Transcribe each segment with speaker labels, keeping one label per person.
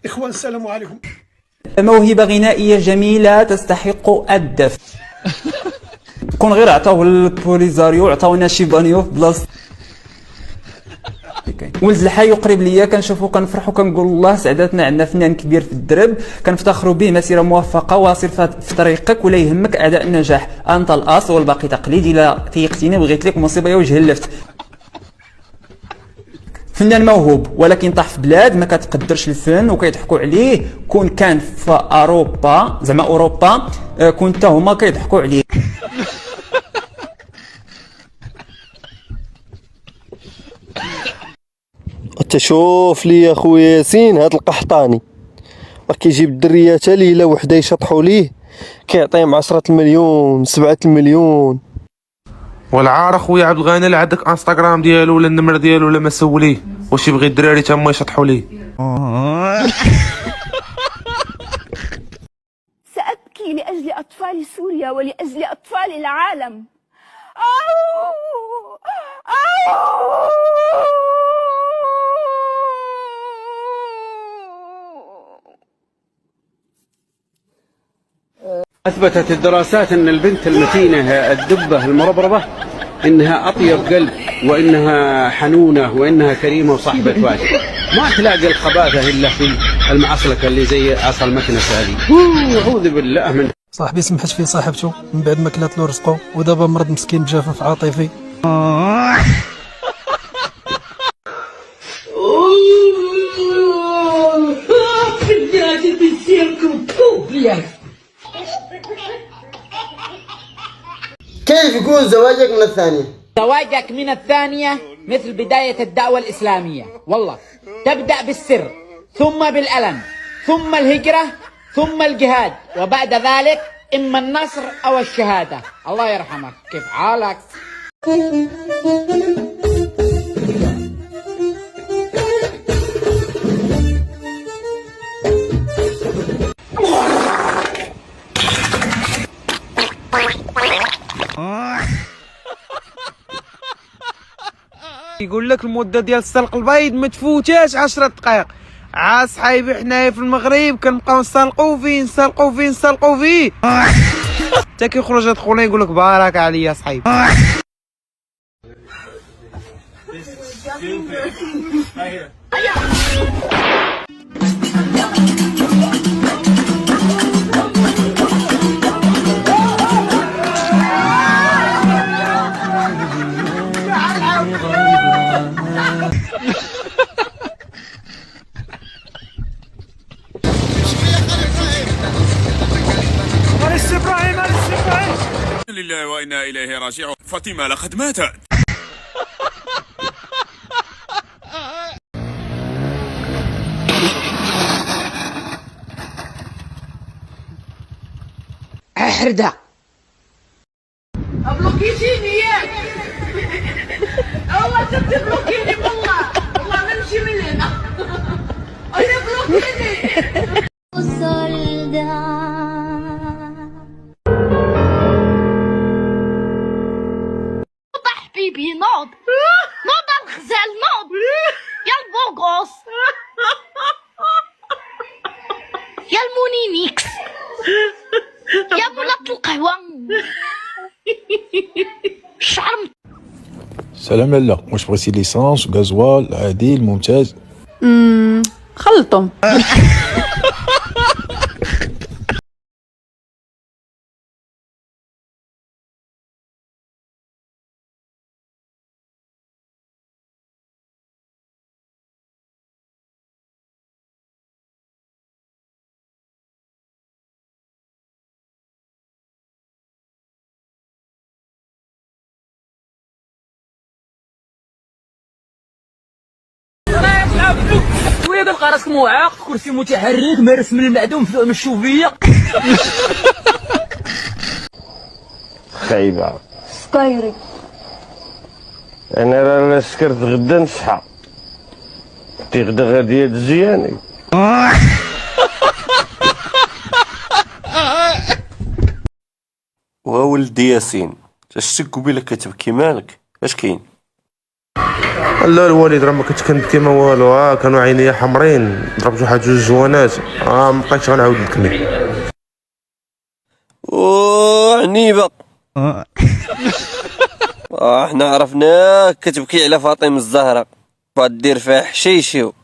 Speaker 1: إخوان السلام عليكم.
Speaker 2: موهبة غنائية جميلة تستحق الدف. كون غير عطاوه البوليزاريو عطاونا شي بانيو في بلاصة ولد الحي قريب ليا، كنشوفو كنفرحو كنقول الله سعداتنا عندنا فنان كبير في الدرب، كنفتخروا به. مسيره موفقه واصل في طريقك ولا يهمك اعداء النجاح، انت الاصل والباقي تقليد. الا تيقتيني بغيت لك مصيبه يا وجه اللفت. فنان موهوب ولكن طاح في بلاد ما كتقدرش الفن وكيضحكوا عليه. كون كان في اوروبا زعما اوروبا كون حتى هما كيضحكوا عليه.
Speaker 3: تشوف لي يا خويا ياسين هاد القحطاني كيجيب الدريه تا ليله وحده يشطحوا ليه كيعطيهم 10 المليون 7 المليون.
Speaker 4: والعار اخويا عبد الغني لا عندك انستغرام ديالو ولا النمر ديالو ولا ما سوليه واش يبغي الدراري تما يشطحوا ليه.
Speaker 5: سأبكي لأجل أطفال سوريا ولأجل أطفال العالم.
Speaker 6: أثبتت الدراسات أن البنت المتينة الدبة المربربة إنها أطيب قلب وإنها حنونة وإنها كريمة وصاحبة واجب. ما تلاقي الخباثة إلا في المعصلكة اللي زي عصا المكنسة هذه. أعوذ بالله من
Speaker 1: صاحبي سمحت في صاحبته من بعد ما كلات له رزقه ودابا مرض مسكين بجفاف عاطفي.
Speaker 3: كيف يكون زواجك من الثانية؟
Speaker 7: زواجك من الثانية مثل بداية الدعوة الإسلامية، والله تبدأ بالسر ثم بالألم ثم الهجرة ثم الجهاد وبعد ذلك إما النصر أو الشهادة. الله يرحمك. كيف حالك؟
Speaker 4: يقول لك المده ديال السلق البيض ما تفوتاش 10 دقائق. صحيبي حنايا في المغرب كنبقاو نسلقوا فيه حتى كيخرج هاد خونا يقول لك بارك عليا صحيبي.
Speaker 8: لله وإنا إليه راجعون. فاطمة لقد ماتت.
Speaker 7: حردة
Speaker 5: بلوكيتيني ياك. والله تبلوكيني والله نمشي من هنا. أنا بلوكيني. حبيبي نوض الخزال نوض يا البوغوس يا المونينيكس يا مولات القهوة الشعر.
Speaker 9: سلام لالا، واش بغيتي ليسانس وغازوال عادي ممتاز؟
Speaker 10: خلطهم.
Speaker 7: شويه كتلقى راسك معاق، كرسي متحرك، مارس من المعدوم من الشوفيه.
Speaker 3: خايبة
Speaker 5: سكايري.
Speaker 3: أنا راه سكرت غدا نصحى غدا غادي تزياني.
Speaker 11: وولدي ياسين، شتي قبيله كتبكي مالك؟ اش كاين؟
Speaker 4: لا الوالد راه ما كنت كنبكي ما والو، كانوا عينيا حمرين، ضربت واحد جوج جوانات، ما بقيتش غنعاود نكمل.
Speaker 3: عنيبه. حنا عرفناك كتبكي على فاطمه الزهراء، غدير فيها حشيشيو.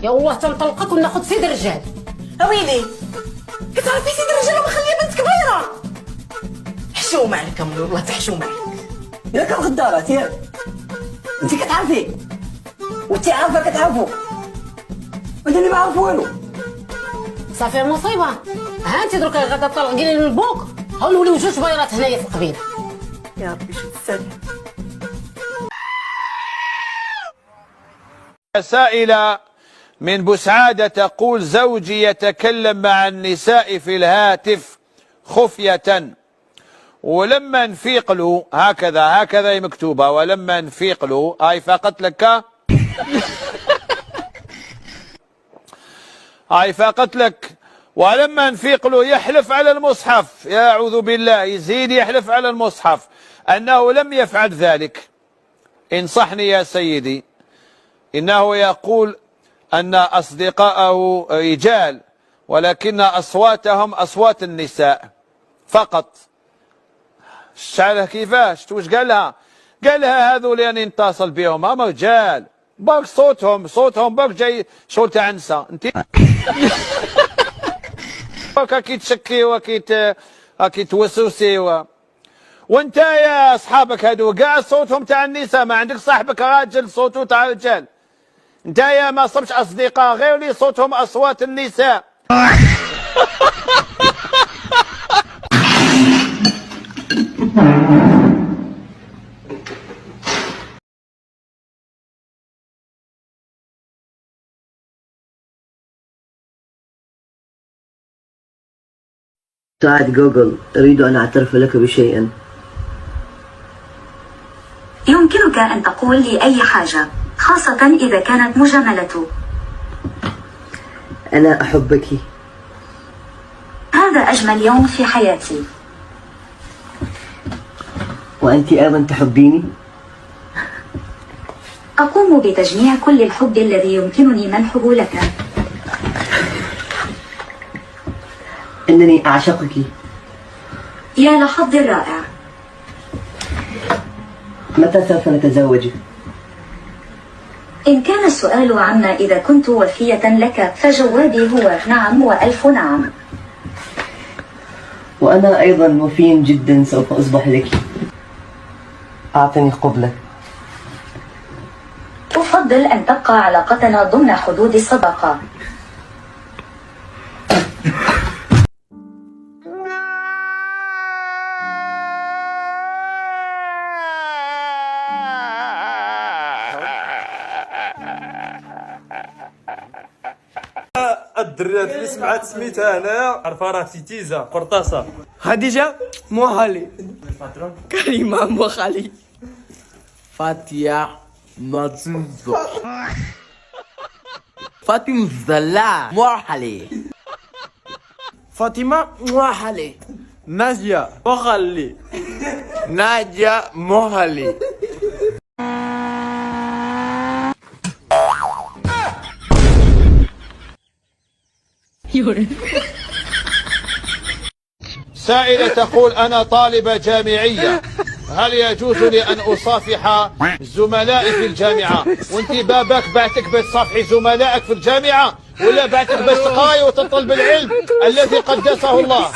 Speaker 5: يا الله تنطلقك وناخذ سيد الرجال. ويلي كتعرفي سيد الرجال ومخليه بنت كبيره. حشومه عليك امي والله تحشومه عليك. ياك الغدارات ياك انت كتعرفي وانت عارفه كتعرفوا وانا اللي ما عارف والو. صافي مصيبه. ها انت درك غادا طلقي لي من بوك نوليو جوج بيرات هنايا في القبيله. يا ربي شوف السلام.
Speaker 6: سائلة من بسعادة تقول: زوجي يتكلم مع النساء في الهاتف خفية، ولما نفيق له هكذا مكتوبة، ولما نفيق له هاي فاقت لك هاي فاقت لك، ولما نفيق له يحلف على المصحف، يعوذ بالله، يزيد يحلف على المصحف أنه لم يفعل ذلك. انصحني يا سيدي، إنه يقول أن أصدقاءه رجال ولكن أصواتهم أصوات النساء فقط. شعلها كيفاش؟ واش قال لها؟ قال لها هذو اللي أنا نتصل بهم هما رجال، باك صوتهم باك جاي شغل تاع نساء. انت باك كي تشكي وكي توسوسي وانت يا اصحابك هذو كاع صوتهم تاع النساء، ما عندك صاحبك راجل صوته تاع رجال. انت يا ما صبتش اصدقاء غير اللي صوتهم اصوات النساء.
Speaker 11: ساعد جوجل، أريد أن أعترف لك بشيء.
Speaker 12: يمكنك أن تقول لي أي حاجة، خاصة إذا كانت مجاملة.
Speaker 11: أنا أحبك.
Speaker 12: هذا أجمل يوم في حياتي.
Speaker 11: وأنت أيضا تحبيني؟
Speaker 12: أقوم بتجميع كل الحب الذي يمكنني منحه لك.
Speaker 11: إنني أعشقك.
Speaker 12: يا لحظ رائع.
Speaker 11: متى سوف نتزوج؟
Speaker 12: إن كان السؤال عما إذا كنت وفية لك فجوابي هو نعم وألف نعم.
Speaker 11: وأنا أيضا وفي جدا سوف أصبح لك. أعطني قبلك.
Speaker 12: أفضل أن تبقى علاقتنا ضمن حدود الصداقة.
Speaker 13: الدرات اللي سمعت سميتها هنايا عرفها راه تيزا قرطاسه. خديجه موهالي، كريمه موخالي، فاتيا مازوزو، فاطمه الزلا موحلي، فاطمه موحلي، ناجيه موخالي، ناجيه موهالي.
Speaker 6: سائلة تقول: أنا طالبة جامعية، هل يجوز لي أن أصافح زملائي في الجامعة؟ وانت بابك بعتك باش تصافحي زملائك في الجامعة، ولا بعتك باش تقراي وتطلب العلم الذي قدسه الله؟